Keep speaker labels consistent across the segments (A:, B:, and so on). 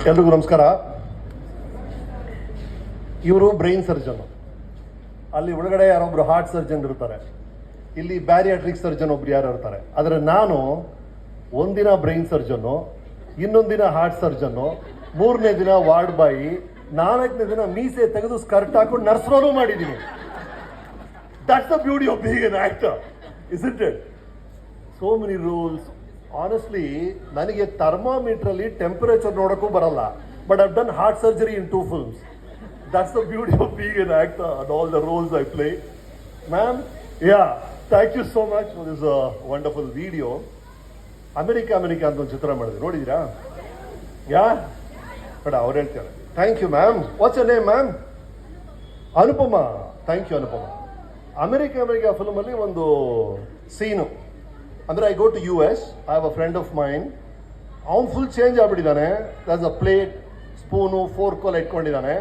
A: ಎಲ್ರಿಗೂ ನಮಸ್ಕಾರ. ಇವರು ಬ್ರೈನ್ ಸರ್ಜನ್, ಅಲ್ಲಿ ಒಳಗಡೆ ಯಾರೊಬ್ರು ಹಾರ್ಟ್ ಸರ್ಜನ್ ಇರ್ತಾರೆ, ಇಲ್ಲಿ ಬ್ಯಾರಿಯಾಟ್ರಿಕ್ ಸರ್ಜನ್ ಒಬ್ರು ಯಾರು ಇರ್ತಾರೆ. ಆದರೆ ನಾನು ಒಂದಿನ ಬ್ರೈನ್ ಸರ್ಜನ್ನು, ಇನ್ನೊಂದು ದಿನ ಹಾರ್ಟ್ ಸರ್ಜನ್ನು, ಮೂರನೇ ದಿನ ವಾರ್ಡ್ ಬಾಯಿ, ನಾಲ್ಕನೇ ದಿನ ಮೀಸೆ ತೆಗೆದು ಸ್ಕರ್ಟ್ ಹಾಕೊಂಡು ನರ್ಸ್ರೋನು ಮಾಡಿದ್ದೀನಿ. That's the beauty of being N actor, isn't it? So many rules. Honestly ನನಗೆ ಥರ್ಮಾಮೀಟ್ರಲ್ಲಿ ಟೆಂಪರೇಚರ್ ನೋಡೋಕ್ಕೂ ಬರಲ್ಲ, but I've done heart surgery in 2 films. That's the beauty of being an actor and all the roles I play. Ma'am, yeah, thank you so much for this wonderful video. America ಅಂತ ಒಂದು ಚಿತ್ರ ಮಾಡಿದೆ, ನೋಡಿದ್ದೀರಾ? Yeah but ಅವ್ರು ಹೇಳ್ತಾರೆ thank you ma'am. What's your name ma'am? Anupama. Thank you Anupama. America ಫಿಲ್ಮಲ್ಲಿ ಒಂದು scene ಅಂದರೆ, I go to US, I have a friend of mine. ಅವ್ನು ಫುಲ್ ಚೇಂಜ್ ಆಗ್ಬಿಟ್ಟಿದ್ದಾನೆ. Thus a plate, spoon, fork ಎಲ್ಲ ಇಟ್ಕೊಂಡಿದ್ದಾನೆ.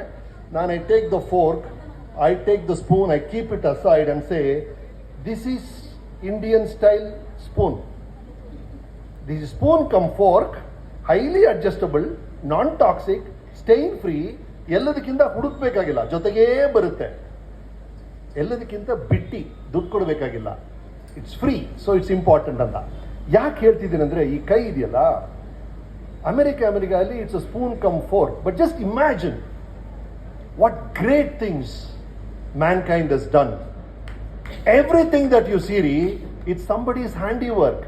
A: ನಾನು I take the fork, I take the spoon, I keep it aside and say, this is Indian style spoon. This spoon cum fork, highly adjustable, non toxic, stain free, ಎಲ್ಲದಕ್ಕಿಂತ ಹುಡುಕ್ಬೇಕಾಗಿಲ್ಲ, ಜೊತೆಗೇ ಬರುತ್ತೆ. ಎಲ್ಲದಕ್ಕಿಂತ ಬಿಟ್ಟು ದುಡ್ಡು ಕೊಡಬೇಕಾಗಿಲ್ಲ, it's free, so it's important ಅಂತ. ಯಾಕೆ ಹೇಳ್ತಿದ್ದೀನಿ ಅಂದರೆ, ಈ ಕೈ ಇದೆಯಲ್ಲ, ಅಮೆರಿಕ ಅಲ್ಲಿ it's a spoon cum fork, but just imagine what great things mankind has done. Everything that you see, it's somebody's handiwork.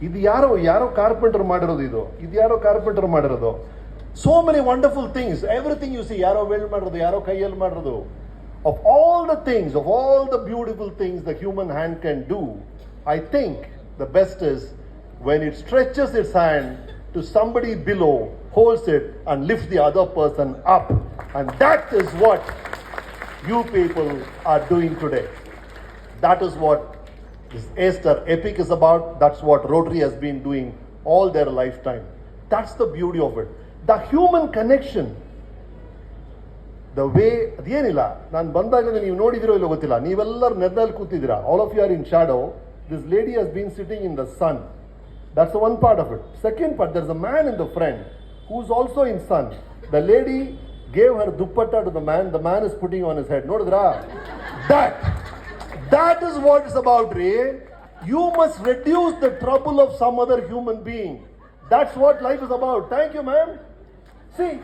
A: ಇದು ಯಾರೋ ಕಾರ್ಪೆಂಟರ್ ಮಾಡಿರೋದು, ಇದು ಯಾರೋ ಕಾರ್ಪೆಂಟರ್ ಮಾಡಿರೋದು. So many wonderful things, everything you C, ಯಾರೋ weld ಮಾಡಿರೋದು, ಯಾರೋ ಕೈಯಲ್ಲಿ ಮಾಡಿರೋದು. Of all the things, of all the beautiful things the human hand can do, I think the best is when it stretches its hand to somebody below, holds it and lifts the other person up. And that is what you people are doing today. That is what this Easter Epic is about. That's what Rotary has been doing all their lifetime. That's the beauty of it. The human connection. The way ಅದೇನಿಲ್ಲ, ನಾನು ಬಂದಾಗ ನೀವು ನೋಡಿದಿರೋ ಇಲ್ಲೋ ಗೊತ್ತಿಲ್ಲ, ನೀವೆಲ್ಲರೂ ನೆರಳಲ್ಲಿ ಕೂತಿದ್ದೀರಾ. All of you are in shadow. This lady has been sitting in the sun. That's one part of it. Second part, there is a man in the front who is also in sun. The lady gave her dupatta to the man is putting on his head. ನೋಡಿದ್ರಾ? That is what it's about, Ray. You must reduce the trouble of some other human being. That's what life is about. Thank you, ma'am. See,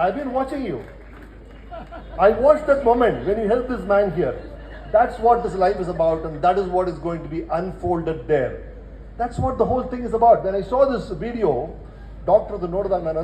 A: I've been watching you. I watched that moment when you helped this man here. That's what this life is about, and that is what is going to be unfolded there. That's what the whole thing is about. When I saw this video, doctor, the note that man